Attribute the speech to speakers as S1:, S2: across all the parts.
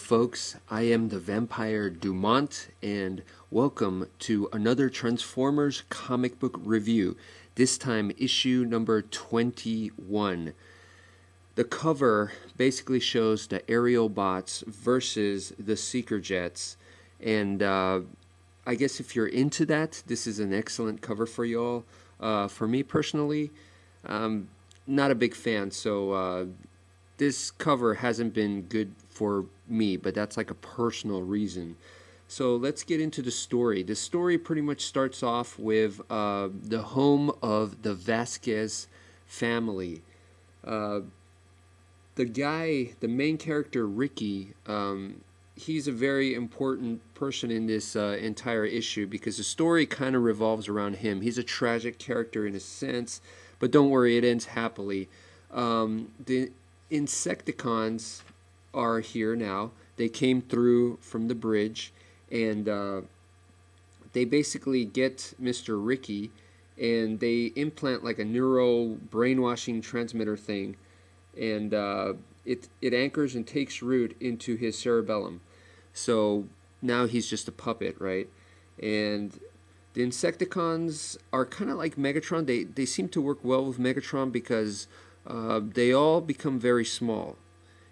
S1: folks. I am the Vampire Dumont, and welcome to another Transformers comic book review. This time, issue number 21. The cover basically shows the Aerialbots versus the Seeker Jets, and I guess if you're into that, this is an excellent cover for y'all. For me personally, not a big fan, so this cover hasn't been good for me, but that's like a personal reason. So let's get into the story. The story pretty much starts off with the home of the Vasquez family. The main character, Ricky, he's a very important person in this entire issue because the story kind of revolves around him. He's a tragic character in a sense, but don't worry, it ends happily. The Insecticons are here now. They came through from the bridge, and they basically get Mr. Ricky, and they implant like a neuro brainwashing transmitter thing, and it anchors and takes root into his cerebellum. So now he's just a puppet, right? And the Insecticons are kind of like Megatron. They seem to work well with Megatron because they all become very small.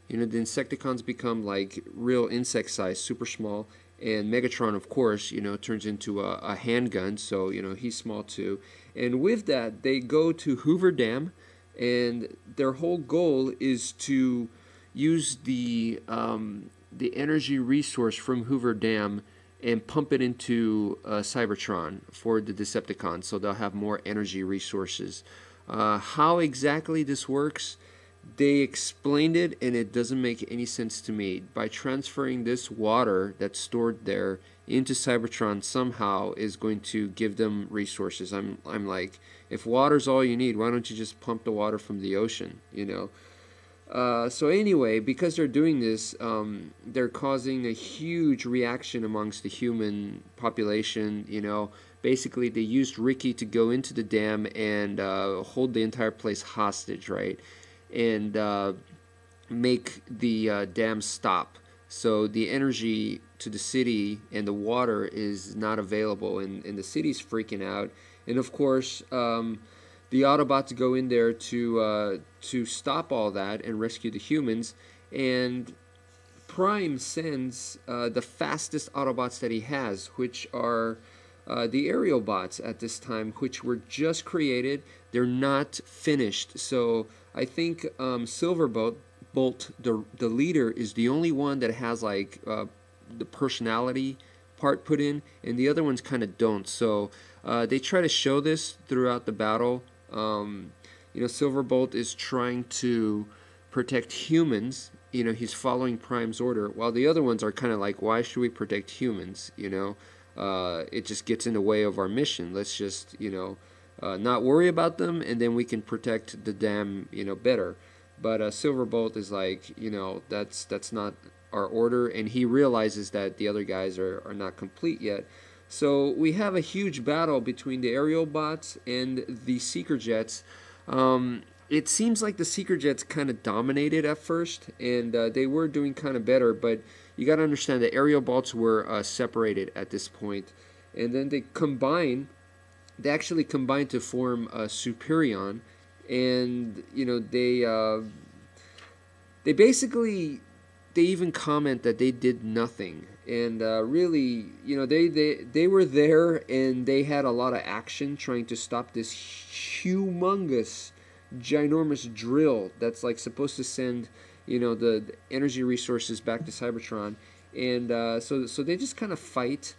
S1: You know, the Insecticons become like real insect size, super small, and Megatron, of course, you know, turns into a handgun, so, you know, he's small too. And with that, they go to Hoover Dam, and their whole goal is to use the energy resource from Hoover Dam and pump it into Cybertron for the Decepticons, so they'll have more energy resources. How exactly this works, they explained it, and it doesn't make any sense to me. By transferring this water that's stored there into Cybertron somehow is going to give them resources. I'm like, if water's all you need, why don't you just pump the water from the ocean, you know? So anyway, because they're doing this, they're causing a huge reaction amongst the human population, you know. Basically, they used Ricky to go into the dam and hold the entire place hostage, right? And make the dam stop. So the energy to the city and the water is not available, and the city's freaking out. And of course, the Autobots go in there to stop all that and rescue the humans. And Prime sends the fastest Autobots that he has, which are the Aerialbots at this time, which were just created. They're not finished. So I think Silverbolt, the leader, is the only one that has like the personality part put in, and the other ones kind of don't. So they try to show this throughout the battle. You know, Silverbolt is trying to protect humans. You know, he's following Prime's order, while the other ones are kind of like, why should we protect humans? You know, it just gets in the way of our mission. Let's just, you know, not worry about them, and then we can protect the dam, you know, better. But Silverbolt is like, you know, that's not our order, and he realizes that the other guys are not complete yet. So we have a huge battle between the Aerialbots and the Seeker Jets. It seems like the Seeker Jets kind of dominated at first, and they were doing kind of better, but you got to understand the Aerialbots were separated at this point, and then they actually combined to form Superion, and you know, they basically, they even comment that they did nothing, and really, you know, they were there, and they had a lot of action trying to stop this humongous, ginormous drill that's like supposed to send, you know, the energy resources back to Cybertron, and so they just kind of fight,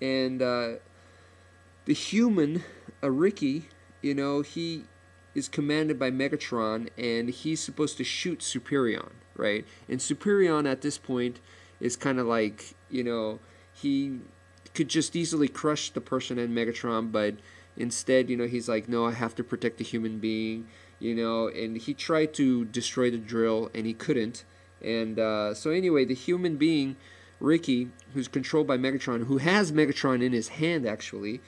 S1: and the human, Ricky, you know, he is commanded by Megatron, and he's supposed to shoot Superion, right? And Superion at this point is kind of like, you know, he could just easily crush the person and Megatron, but instead, you know, he's like, no, I have to protect the human being, you know, and he tried to destroy the drill, and he couldn't. And so anyway, the human being, Ricky, who's controlled by Megatron, who has Megatron in his hand, actually,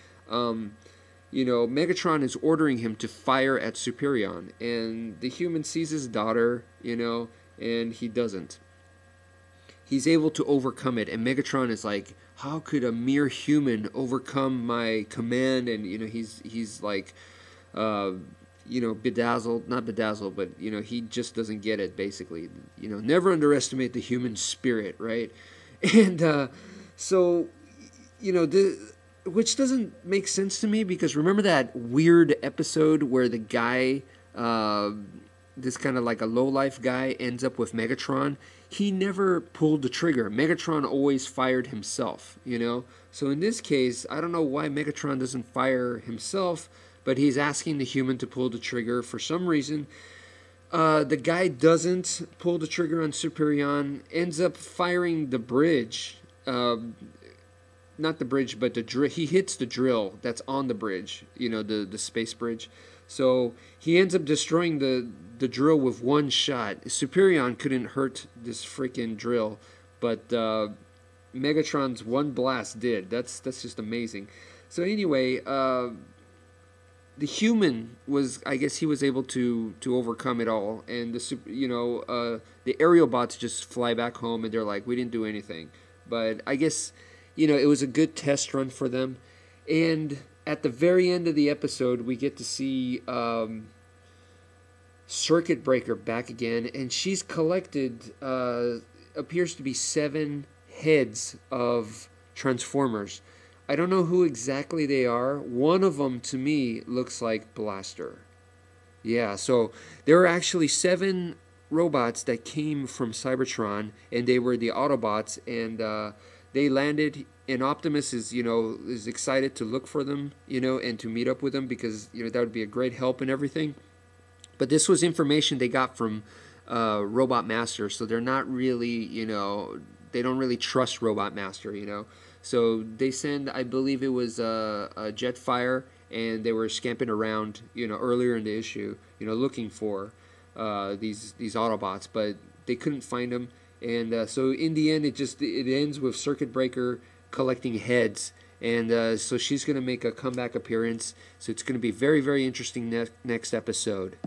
S1: you know, Megatron is ordering him to fire at Superion, and the human sees his daughter, you know, and he doesn't. he's able to overcome it, and Megatron is like, how could a mere human overcome my command? And he's like, bedazzled, not bedazzled, but he just doesn't get it, basically. Never underestimate the human spirit, right? And so which doesn't make sense to me, because remember that weird episode where the guy, this kind of like a low-life guy, ends up with Megatron? He never pulled the trigger. Megatron always fired himself, So in this case, I don't know why Megatron doesn't fire himself, but he's asking the human to pull the trigger for some reason. The guy doesn't pull the trigger on Superion, ends up firing the bridge. Not the bridge, but the drill. He hits the drill that's on the bridge, the space bridge. So he ends up destroying the drill with one shot. Superion couldn't hurt this freaking drill, but Megatron's one blast did. That's just amazing. So anyway, the human was, I guess he was able to overcome it all, and the Aerialbots just fly back home, and they're like, we didn't do anything. But I guess it was a good test run for them. And at the very end of the episode, we get to see Circuit Breaker back again, and she's collected appears to be 7 heads of Transformers. I don't know who exactly they are. One of them, to me, looks like Blaster. Yeah, so there are actually 7 robots that came from Cybertron, and they were the Autobots, and they landed, and Optimus is excited to look for them, and to meet up with them, because that would be a great help and everything. But this was information they got from Robot Master, so they're not really, they don't really trust Robot Master, So they send, I believe it was a Jetfire, and they were scamping around, earlier in the issue, looking for these Autobots, but they couldn't find them. And so in the end, it ends with Circuit Breaker collecting heads, and so she's going to make a comeback appearance. So it's going to be very, very interesting next episode.